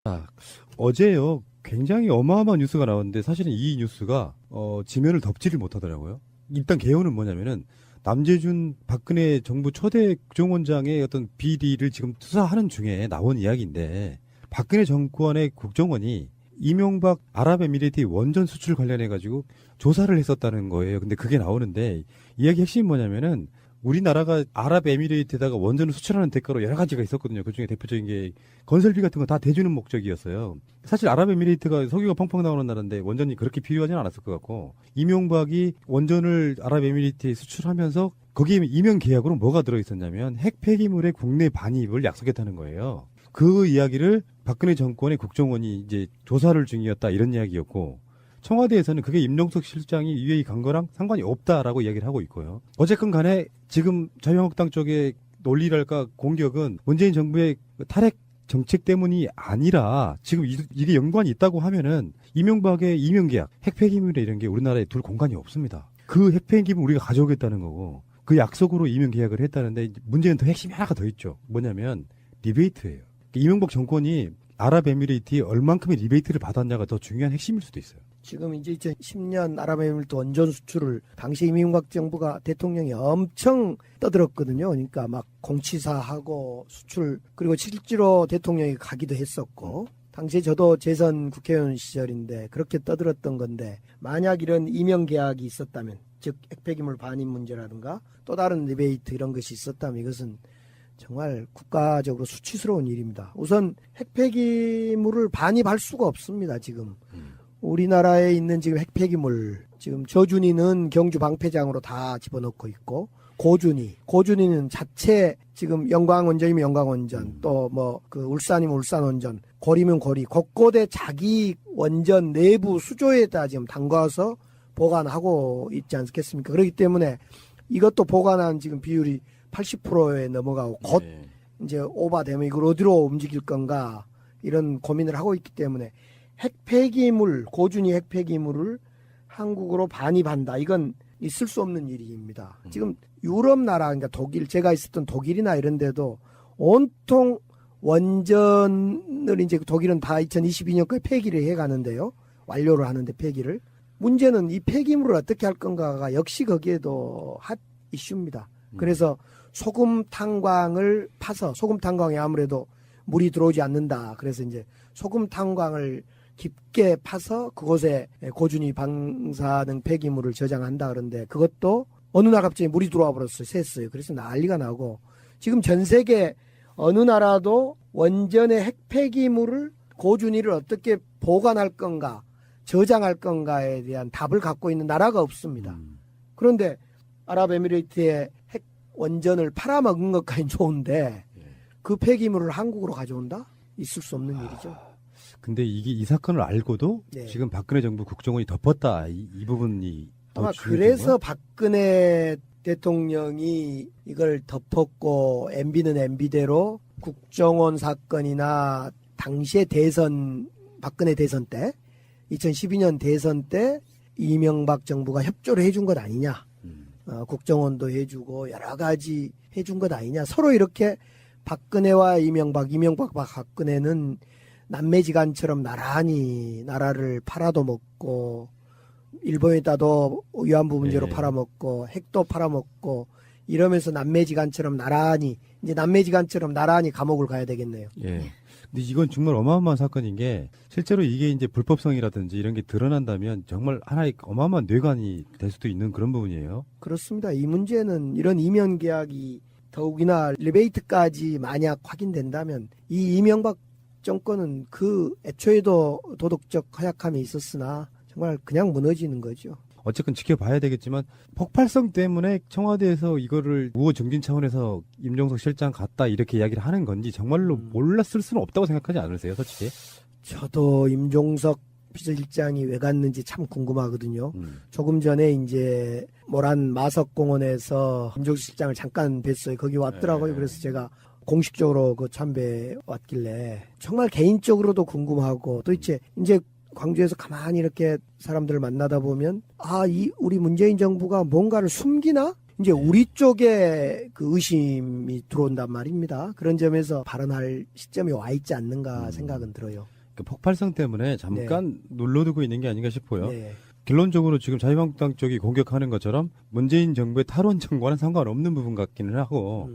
아, 어제요, 굉장히 어마어마한 뉴스가 나왔는데, 사실은 이 뉴스가, 지면을 덮지를 못하더라고요. 일단 개요는 뭐냐면은, 남재준 박근혜 정부 초대 국정원장의 어떤 비리를 지금 수사하는 중에 나온 이야기인데, 박근혜 정권의 국정원이 이명박 아랍에미리트 원전 수출 관련해가지고 조사를 했었다는 거예요. 근데 그게 나오는데, 이야기 핵심이 뭐냐면은, 우리나라가 아랍에미레이트에다가 원전을 수출하는 대가로 여러 가지가 있었거든요. 그중에 대표적인 게 건설비 같은 거 다 대주는 목적이었어요. 사실 아랍에미레이트가 석유가 펑펑 나오는 나라인데 원전이 그렇게 필요하지는 않았을 것 같고, 이명박이 원전을 아랍에미레이트에 수출하면서 거기에 이면 계약으로 뭐가 들어있었냐면 핵 폐기물의 국내 반입을 약속했다는 거예요. 그 이야기를 박근혜 정권의 국정원이 이제 조사를 중이었다, 이런 이야기였고, 청와대에서는 그게 임종석 실장이 유해히 간 거랑 상관이 없다라고 이야기를 하고 있고요. 어쨌건 간에 지금 자유한국당 쪽의 논리랄까 공격은 문재인 정부의 탈핵 정책 때문이 아니라, 지금 이게 연관이 있다고 하면은 이명박의 이명계약, 핵폐기물에 이런 게 우리나라에 둘 공간이 없습니다. 그 핵폐기물 우리가 가져오겠다는 거고, 그 약속으로 이명계약을 했다는데, 문제는 더 핵심이 하나가 더 있죠. 뭐냐면 리베이트예요. 이명박 정권이 아랍에미레이트에 얼만큼의 리베이트를 받았냐가 더 중요한 핵심일 수도 있어요. 지금 이제 2010년 아랍에미리트 원전 수출을 당시 이명박 정부가 대통령이 엄청 떠들었거든요. 그러니까 막 공치사하고 수출, 그리고 실제로 대통령이 가기도 했었고, 당시에 저도 재선 국회의원 시절인데 그렇게 떠들었던 건데, 만약 이런 이명 계약이 있었다면, 즉 핵폐기물 반입 문제라든가 또 다른 리베이트 이런 것이 있었다면, 이것은 정말 국가적으로 수치스러운 일입니다. 우선 핵폐기물을 반입할 수가 없습니다. 지금 우리나라에 있는 지금 핵폐기물, 지금 저준이는 경주 방패장으로 다 집어넣고 있고, 고준이는 자체 지금 영광원전이면 영광원전, 또 뭐 그 울산이면 울산원전, 고리면 고리, 곳곳에 자기 원전 내부 수조에다 지금 담가서 보관하고 있지 않겠습니까? 그렇기 때문에 이것도 보관한 지금 비율이 80%에 넘어가고, 곧 이제 오바되면 이걸 어디로 움직일 건가, 이런 고민을 하고 있기 때문에 핵폐기물, 고준위 핵폐기물을 한국으로 반입한다, 이건 있을 수 없는 일입니다. 지금 유럽 나라, 그러니까 독일, 제가 있었던 독일이나 이런 데도 온통 원전을 이제 독일은 다 2022년까지 폐기를 해 가는데요. 완료를 하는데 폐기를. 문제는 이 폐기물을 어떻게 할 건가가 역시 거기에도 핫 이슈입니다. 그래서 소금 탄광을 파서, 소금 탄광에 아무래도 물이 들어오지 않는다, 그래서 이제 소금 탄광을 깊게 파서 그곳에 고준위 방사능 폐기물을 저장한다 그러는데, 그것도 어느 날 갑자기 물이 들어와 버렸어요. 샜어요. 그래서 난리가 나고, 지금 전 세계 어느 나라도 원전의 핵 폐기물을, 고준위를 어떻게 보관할 건가, 저장할 건가에 대한 답을 갖고 있는 나라가 없습니다. 그런데 아랍에미레이트의 핵 원전을 팔아먹은 것까지 좋은데 그 폐기물을 한국으로 가져온다? 있을 수 없는 일이죠. 근데 이 사건을 알고도 네. 지금 박근혜 정부 국정원이 덮었다, 이 부분이 더 아마 중요한 그래서 건가요? 박근혜 대통령이 이걸 덮었고, MB는 MB대로 국정원 사건이나 당시의 대선, 박근혜 대선 때, 2012년 대선 때 이명박 정부가 협조를 해준 것 아니냐, 국정원도 해주고 여러 가지 해준 것 아니냐, 서로 이렇게 박근혜와 이명박과 박근혜는 남매지간처럼 나란히 나라를 팔아도 먹고, 일본에다도 위안부 문제로 팔아먹고, 핵도 팔아먹고, 이러면서 남매지간처럼 나란히, 이제 남매지간처럼 나란히 감옥을 가야 되겠네요. 예. 근데 이건 정말 어마어마한 사건인 게, 실제로 이게 이제 불법성이라든지 이런 게 드러난다면 정말 하나의 어마어마한 뇌관이 될 수도 있는 그런 부분이에요. 그렇습니다. 이 문제는 이런 이면 계약이 더욱이나 리베이트까지 만약 확인된다면, 이 이명박 정권은 그 애초에도 도덕적 허약함이 있었으나 정말 그냥 무너지는 거죠. 어쨌건 지켜봐야 되겠지만, 폭발성 때문에 청와대에서 이거를 우호 정진 차원에서 임종석 실장 갔다 이렇게 이야기를 하는 건지 정말로 몰랐을 수는 없다고 생각하지 않으세요, 솔직히? 저도 임종석 비서실장이 왜 갔는지 참 궁금하거든요. 조금 전에 이제 모란 마석공원에서 임종석 실장을 잠깐 뵀어요. 거기 왔더라고요. 그래서 제가 공식적으로 그 참배에 왔길래 정말 개인적으로도 궁금하고, 또 이제 광주에서 가만히 이렇게 사람들을 만나다 보면, 우리 문재인 정부가 뭔가를 숨기나? 이제 우리 쪽에 그 의심이 들어온단 말입니다. 그런 점에서 발언할 시점이 와 있지 않는가 생각은 들어요. 그 폭발성 때문에 잠깐 눌러두고 있는 게 아닌가 싶어요. 네. 결론적으로 지금 자유한국당 쪽이 공격하는 것처럼 문재인 정부의 탈원 정과는 상관없는 부분 같기는 하고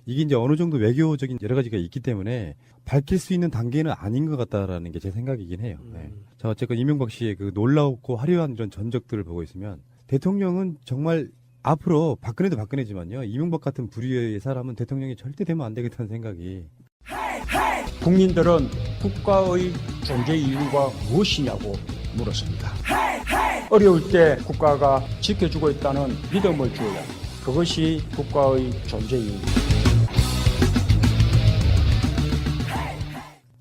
이게 이제 어느 정도 외교적인 여러 가지가 있기 때문에 밝힐 수 있는 단계는 아닌 것 같다라는 게 제 생각이긴 해요. 네. 자, 어쨌건 이명박 씨의 그 놀라웠고 화려한 이런 전적들을 보고 있으면 대통령은 정말 앞으로 박근혜도 박근혜지만요. 이명박 같은 부류의 사람은 대통령이 절대 되면 안 되겠다는 생각이. 국민들은 국가의 존재 이유가 무엇이냐고 물었습니다. 어려울 때 국가가 지켜주고 있다는 믿음을 주어야 그것이 국가의 존재 이유입니다.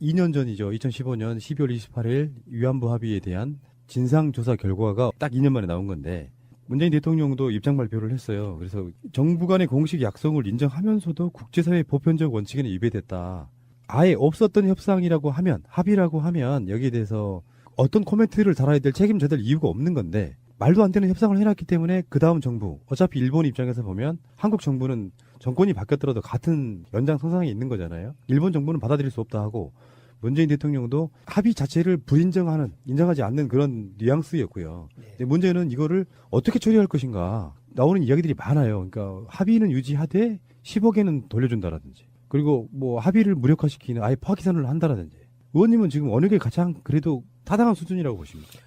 2년 전이죠. 2015년 12월 28일 위안부 합의에 대한 진상조사 결과가 딱 2년 만에 나온 건데 문재인 대통령도 입장 발표를 했어요. 그래서 정부 간의 공식 약속을 인정하면서도 국제사회 보편적 원칙에는 위배됐다. 아예 없었던 협상이라고 하면, 합의라고 하면 여기에 대해서 어떤 코멘트를 달아야 될 책임져야 될 이유가 없는 건데 말도 안 되는 협상을 해놨기 때문에 그 다음 정부, 어차피 일본 입장에서 보면 한국 정부는 정권이 바뀌었더라도 같은 연장선상에 있는 거잖아요. 일본 정부는 받아들일 수 없다 하고 문재인 대통령도 합의 자체를 불인정하는, 인정하지 않는 그런 뉘앙스였고요. 근데 문제는 이거를 어떻게 처리할 것인가. 나오는 이야기들이 많아요. 그러니까 합의는 유지하되 10억에는 돌려준다라든지 그리고 뭐 합의를 무력화시키는 아예 파기선을 한다라든지 의원님은 지금 어느 게 가장 그래도 타당한 수준이라고 보십니까?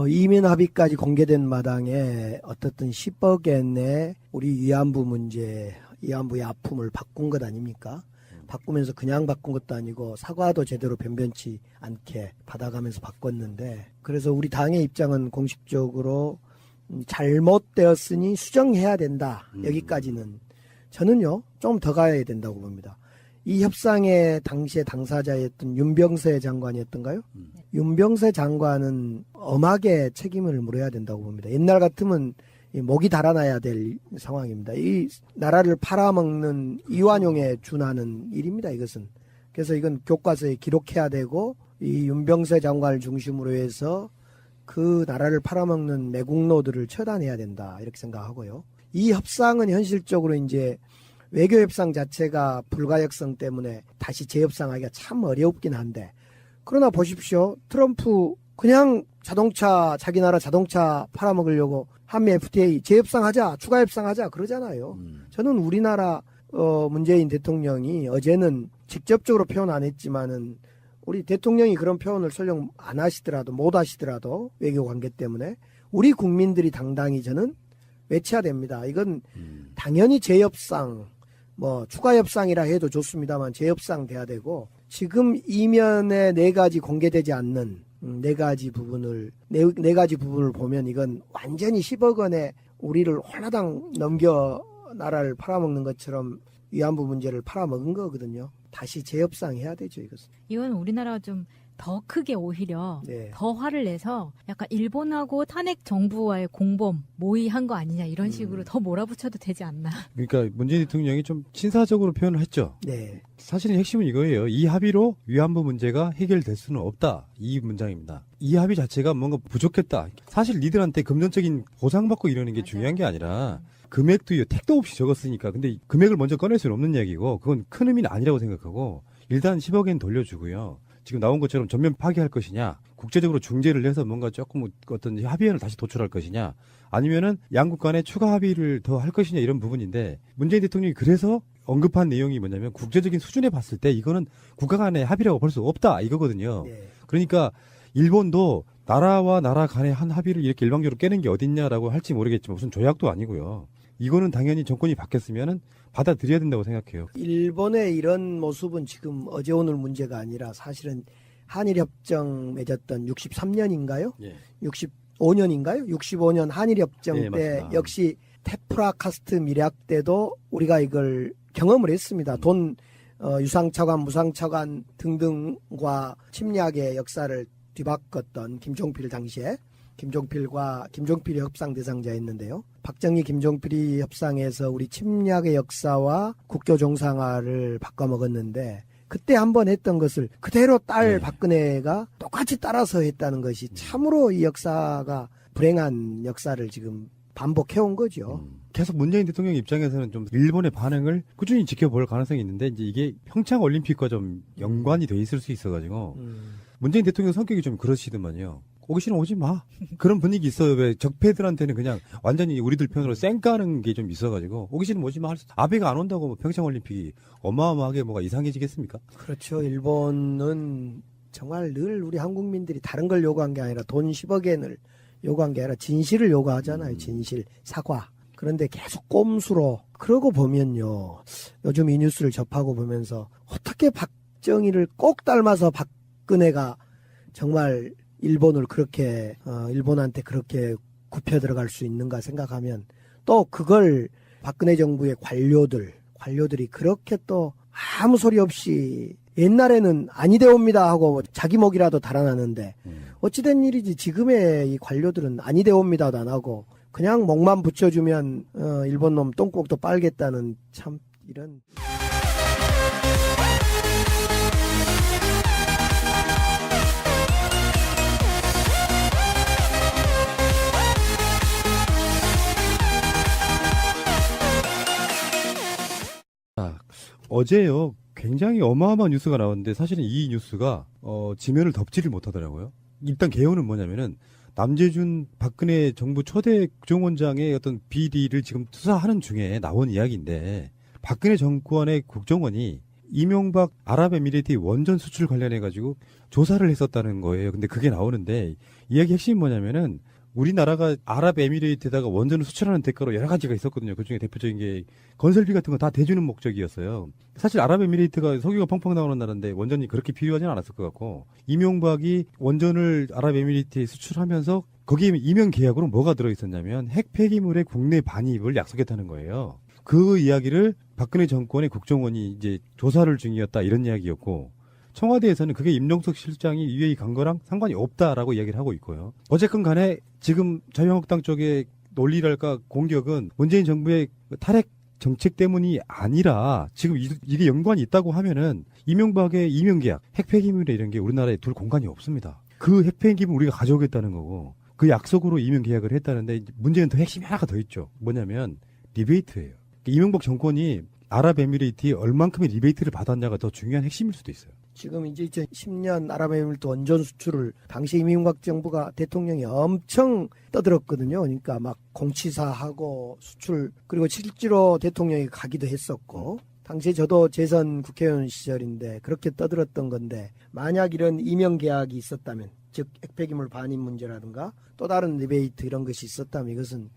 이민 합의까지 공개된 마당에 어떻든 10억엔에 우리 위안부 문제, 위안부의 아픔을 바꾼 것 아닙니까? 바꾸면서 그냥 바꾼 것도 아니고 사과도 제대로 변변치 않게 받아가면서 바꿨는데 그래서 우리 당의 입장은 공식적으로 잘못되었으니 수정해야 된다. 여기까지는 저는요 좀 더 가야 된다고 봅니다. 이 협상의 당시에 당사자였던 윤병세 장관이었던가요? 윤병세 장관은 엄하게 책임을 물어야 된다고 봅니다. 옛날 같으면 목이 달아나야 될 상황입니다. 이 나라를 팔아먹는 이완용에 준하는 일입니다. 이것은. 그래서 이건 교과서에 기록해야 되고 이 윤병세 장관을 중심으로 해서 그 나라를 팔아먹는 매국노들을 처단해야 된다. 이렇게 생각하고요. 이 협상은 현실적으로 이제 외교 협상 자체가 불가역성 때문에 다시 재협상하기가 참 어렵긴 한데 그러나 보십시오. 트럼프 그냥 자동차 자기 나라 자동차 팔아먹으려고 한미 FTA 재협상하자 추가 협상하자 그러잖아요. 저는 우리나라 문재인 대통령이 어제는 직접적으로 표현 안 했지만은 우리 대통령이 그런 표현을 설령 안 하시더라도 못 하시더라도 외교 관계 때문에 우리 국민들이 당당히 저는 외쳐야 됩니다. 이건 당연히 재협상 뭐 추가 협상이라 해도 좋습니다만 재협상 돼야 되고 지금 이면에 네 가지 공개되지 않는 네 가지 부분을 보면 이건 완전히 10억 원에 우리를 홀라당 넘겨 나라를 팔아먹는 것처럼 위안부 문제를 팔아먹은 거거든요. 다시 재협상해야 되죠, 이것은. 이건 우리나라가 좀 더 크게 오히려 네. 더 화를 내서 약간 일본하고 탄핵 정부와의 공범 모의한 거 아니냐 이런 식으로 더 몰아붙여도 되지 않나. 그러니까 문재인 대통령이 좀 신사적으로 표현을 했죠. 네. 사실은 핵심은 이거예요. 이 합의로 위안부 문제가 해결될 수는 없다. 이 문장입니다. 이 합의 자체가 뭔가 부족했다. 사실 니들한테 금전적인 보상받고 이러는 게 중요한 게 아니라 금액도 택도 없이 적었으니까. 근데 금액을 먼저 꺼낼 수는 없는 얘기고 그건 큰 의미는 아니라고 생각하고 일단 10억엔 돌려주고요. 지금 나온 것처럼 전면 파기할 것이냐, 국제적으로 중재를 해서 뭔가 조금 어떤 합의안을 다시 도출할 것이냐, 아니면은 양국 간에 추가 합의를 더 할 것이냐 이런 부분인데 문재인 대통령이 그래서 언급한 내용이 뭐냐면 국제적인 수준에 봤을 때 이거는 국가 간의 합의라고 볼 수 없다 이거거든요. 네. 그러니까 일본도 나라와 나라 간의 한 합의를 이렇게 일방적으로 깨는 게 어딨냐라고 할지 모르겠지만 무슨 조약도 아니고요. 이거는 당연히 정권이 바뀌었으면은 받아들여야 된다고 생각해요. 일본의 이런 모습은 지금 어제 오늘 문제가 아니라 사실은 한일협정 맺었던 63년인가요? 예. 65년인가요? 65년 한일협정 네, 때 맞습니다. 역시 테프라카스트 밀약 때도 우리가 이걸 경험을 했습니다. 돈 유상차관, 무상차관 등등과 침략의 역사를 뒤바꿨던 김종필 당시에 김종필이 협상 대상자였는데요. 박정희 김종필이 협상에서 우리 침략의 역사와 국교 정상화를 바꿔먹었는데 그때 한번 했던 것을 그대로 딸 박근혜가 똑같이 따라서 했다는 것이 참으로 이 역사가 불행한 역사를 지금 반복해온 거죠. 계속 문재인 대통령 입장에서는 좀 일본의 반응을 꾸준히 지켜볼 가능성이 있는데 이제 이게 평창 올림픽과 좀 연관이 돼 있을 수 있어가지고 문재인 대통령 성격이 좀 그러시더만요. 오기 싫으면 오지 마. 그런 분위기 있어요. 왜 적폐들한테는 그냥 완전히 우리들 편으로 쌩까는 게 좀 있어가지고 오기 싫으면 오지 마. 아베가 안 온다고 뭐 평창 올림픽이 어마어마하게 뭐가 이상해지겠습니까? 그렇죠. 일본은 정말 늘 우리 한국민들이 다른 걸 요구한 게 아니라 돈 10억 엔을 요구한 게 아니라 진실을 요구하잖아요. 진실, 사과. 그런데 계속 꼼수로. 그러고 보면요. 요즘 이 뉴스를 접하고 보면서 어떻게 박정희를 꼭 닮아서 박근혜가 정말 일본을 그렇게 일본한테 그렇게 굽혀 들어갈 수 있는가 생각하면 또 그걸 박근혜 정부의 관료들이 그렇게 또 아무 소리 없이 옛날에는 아니 되옵니다 하고 자기 목이라도 달아나는데 어찌된 일이지 지금의 이 관료들은 아니 되옵니다도 안 하고 그냥 목만 붙여주면 일본 놈 똥꼬도 빨겠다는 참 이런. 어제요 굉장히 어마어마한 뉴스가 나왔는데 사실은 이 뉴스가 지면을 덮지를 못하더라고요. 일단 개요는 뭐냐면은 남재준 박근혜 정부 초대 국정원장의 어떤 비리를 지금 수사하는 중에 나온 이야기인데 박근혜 정권의 국정원이 이명박 아랍에미리트 원전 수출 관련해 가지고 조사를 했었다는 거예요. 근데 그게 나오는데 이야기 핵심이 뭐냐면은 우리나라가 아랍에미레이트에다가 원전을 수출하는 대가로 여러 가지가 있었거든요. 그중에 대표적인 게 건설비 같은 거 다 대주는 목적이었어요. 사실 아랍에미레이트가 석유가 펑펑 나오는 나라인데 원전이 그렇게 필요하지는 않았을 것 같고 이명박이 원전을 아랍에미레이트에 수출하면서 거기에 이면 계약으로 뭐가 들어있었냐면 핵 폐기물의 국내 반입을 약속했다는 거예요. 그 이야기를 박근혜 정권의 국정원이 이제 조사를 중이었다 이런 이야기였고 청와대에서는 그게 임종석 실장이 유해히 간 거랑 상관이 없다라고 이야기를 하고 있고요. 어쨌건 간에 지금 자유한국당 쪽의 논리랄까 공격은 문재인 정부의 탈핵 정책 때문이 아니라 지금 이게 연관이 있다고 하면은 이명박의 이명계약, 핵폐기물에 이런 게 우리나라에 둘 공간이 없습니다. 그 핵폐기물 우리가 가져오겠다는 거고 그 약속으로 이명계약을 했다는데 문제는 더 핵심이 하나가 더 있죠. 뭐냐면 리베이트예요. 이명박 정권이 아랍에미레이트에 얼만큼의 리베이트를 받았냐가 더 중요한 핵심일 수도 있어요. 지금 이제 2010년 아랍에미리트 원전 수출을 당시 이명박 정부가 대통령이 엄청 떠들었거든요. 그러니까 막 공치사하고 수출 그리고 실제로 대통령이 가기도 했었고 당시에 저도 재선 국회의원 시절인데 그렇게 떠들었던 건데 만약 이런 이명 계약이 있었다면 즉 핵폐기물 반입 문제라든가 또 다른 리베이트 이런 것이 있었다면 이것은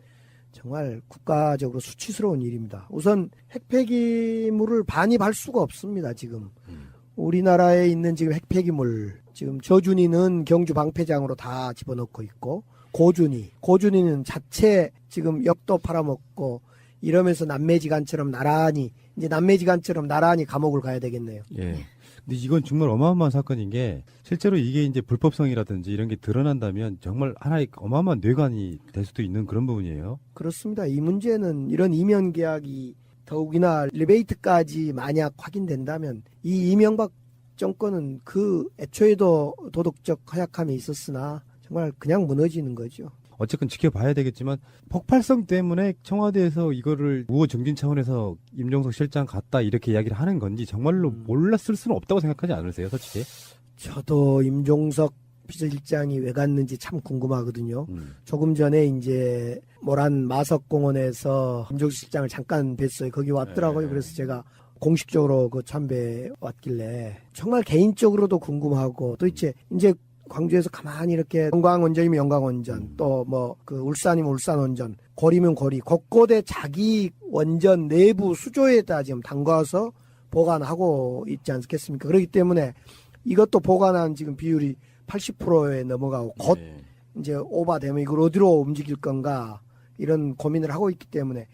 정말 국가적으로 수치스러운 일입니다. 우선 핵폐기물을 반입할 수가 없습니다. 지금. 우리나라에 있는 지금 핵폐기물 지금 저준이는 경주 방패장으로 다 집어넣고 있고 고준이는 자체 지금 역도 팔아먹고 이러면서 남매지간처럼 나란히 감옥을 가야 되겠네요. 예. 근데 이건 정말 어마어마한 사건인 게 실제로 이게 이제 불법성이라든지 이런 게 드러난다면 정말 하나의 어마어마한 뇌관이 될 수도 있는 그런 부분이에요. 그렇습니다. 이 문제는 이런 이면 계약이 더욱이나 리베이트까지 만약 확인된다면 이 이명박 정권은 그 애초에도 도덕적 허약함이 있었으나 정말 그냥 무너지는 거죠. 어쨌건 지켜봐야 되겠지만 폭발성 때문에 청와대에서 이거를 우호 정진 차원에서 임종석 실장 갔다 이렇게 이야기를 하는 건지 정말로 몰랐을 수는 없다고 생각하지 않으세요, 솔직히? 저도 임종석 비서실장이 왜 갔는지 참 궁금하거든요. 조금 전에 이제 모란 마석공원에서 임종석 실장을 잠깐 뵀어요. 거기 왔더라고요. 네. 그래서 제가 공식적으로 그 참배 왔길래 정말 개인적으로도 궁금하고 또 이제 광주에서 가만히 이렇게 영광원전이면 영광원전 또 뭐 그 울산이면 울산원전 고리면 고리 곳곳에 자기 원전 내부 수조에다 지금 담가서 보관하고 있지 않겠습니까? 그렇기 때문에 이것도 보관한 지금 비율이 80%에 넘어가고 곧 네. 이제 오바되면 이걸 어디로 움직일 건가 이런 고민을 하고 있기 때문에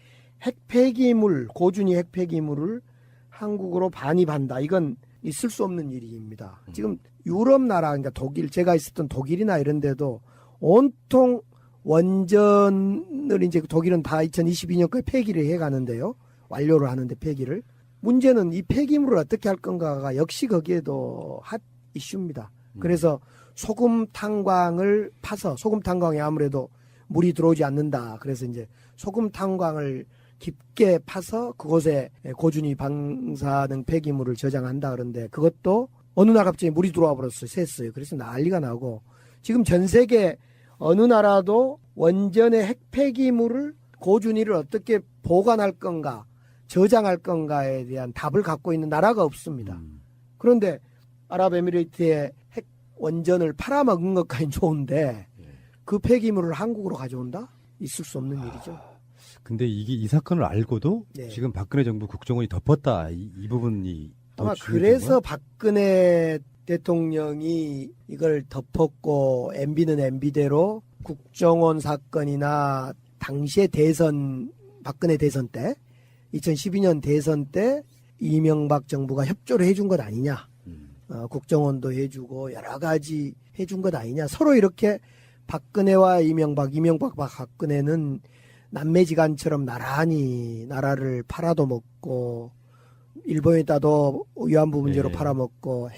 고준위 핵폐기물을 한국으로 반입한다. 이건 있을 수 없는 일입니다. 지금 유럽 나라, 그러니까 독일, 제가 있었던 독일이나 이런 데도 온통 원전을 이제 독일은 다 2022년까지 폐기를 해 가는데요. 완료를 하는데 폐기를. 문제는 이 폐기물을 어떻게 할 건가가 역시 거기에도 핫 이슈입니다. 그래서 소금 탄광을 파서 소금 탄광이 아무래도 물이 들어오지 않는다. 그래서 이제 소금 탄광을 깊게 파서 그곳에 고준위 방사능 폐기물을 저장한다 그런데 그것도 어느 날 갑자기 물이 들어와 버렸어요. 샜어요. 그래서 난리가 나고 지금 전 세계 어느 나라도 원전의 핵 폐기물을 고준위를 어떻게 보관할 건가 저장할 건가에 대한 답을 갖고 있는 나라가 없습니다. 그런데 아랍에미리트의 핵 원전을 팔아먹은 것까지 좋은데 그 폐기물을 한국으로 가져온다? 있을 수 없는 일이죠. 근데 이 사건을 알고도 네. 지금 박근혜 정부 국정원이 덮었다. 이 부분이 더 아마 중요한 그래서 건가요? 박근혜 대통령이 이걸 덮었고 MB는 MB대로 국정원 사건이나 당시의 대선 박근혜 대선 때 2012년 대선 때 이명박 정부가 협조를 해준 것 아니냐. 국정원도 해주고 여러 가지 해준 것 아니냐. 서로 이렇게 박근혜와 이명박과 박근혜는 남매지간처럼 나란히 나라를 팔아도 먹고 일본에다도 위안부 문제로 네. 팔아먹고